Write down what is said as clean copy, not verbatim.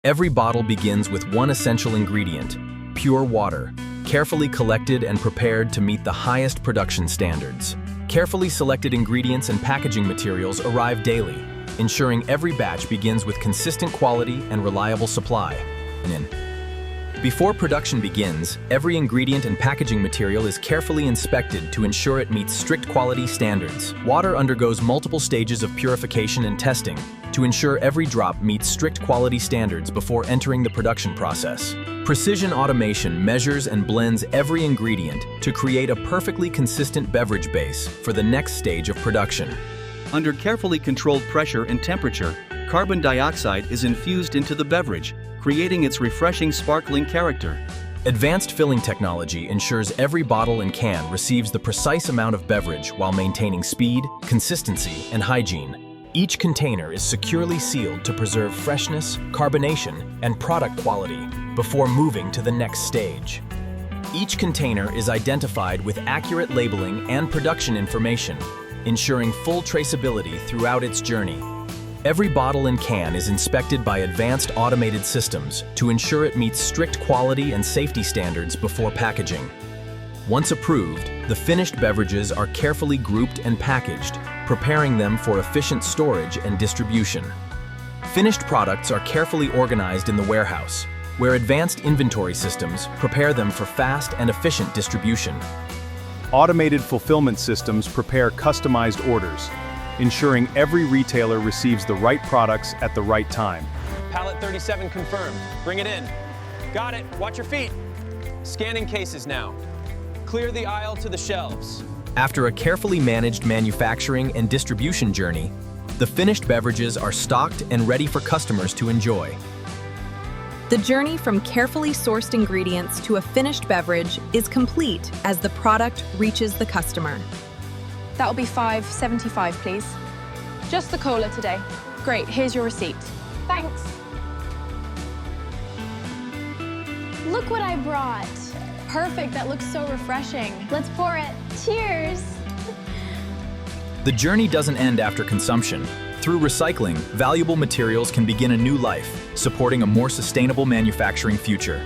Every bottle begins with one essential ingredient, pure water, carefully collected and prepared to meet the highest production standards. Carefully selected ingredients and packaging materials arrive daily, ensuring every batch begins with consistent quality and reliable supply. Before production begins, every ingredient and packaging material is carefully inspected to ensure it meets strict quality standards. Water undergoes multiple stages of purification and testing to ensure every drop meets strict quality standards before entering the production process. Precision automation measures and blends every ingredient to create a perfectly consistent beverage base for the next stage of production. Under carefully controlled pressure and temperature, carbon dioxide is infused into the beverage, creating its refreshing sparkling character. Advanced filling technology ensures every bottle and can receives the precise amount of beverage while maintaining speed, consistency, and hygiene. Each container is securely sealed to preserve freshness, carbonation, and product quality before moving to the next stage. Each container is identified with accurate labeling and production information, ensuring full traceability throughout its journey. Every bottle and can is inspected by advanced automated systems to ensure it meets strict quality and safety standards before packaging. Once approved, the finished beverages are carefully grouped and packaged, preparing them for efficient storage and distribution. Finished products are carefully organized in the warehouse, where advanced inventory systems prepare them for fast and efficient distribution. Automated fulfillment systems prepare customized orders, ensuring every retailer receives the right products at the right time. Pallet 37 confirmed. Bring it in. Got it. Watch your feet. Scanning cases now. Clear the aisle to the shelves. After a carefully managed manufacturing and distribution journey, the finished beverages are stocked and ready for customers to enjoy. The journey from carefully sourced ingredients to a finished beverage is complete as the product reaches the customer. That'll be $5.75, please. Just the cola today. Great, here's your receipt. Thanks. Look what I brought. Perfect, that looks so refreshing. Let's pour it. Cheers. The journey doesn't end after consumption. Through recycling, valuable materials can begin a new life, supporting a more sustainable manufacturing future.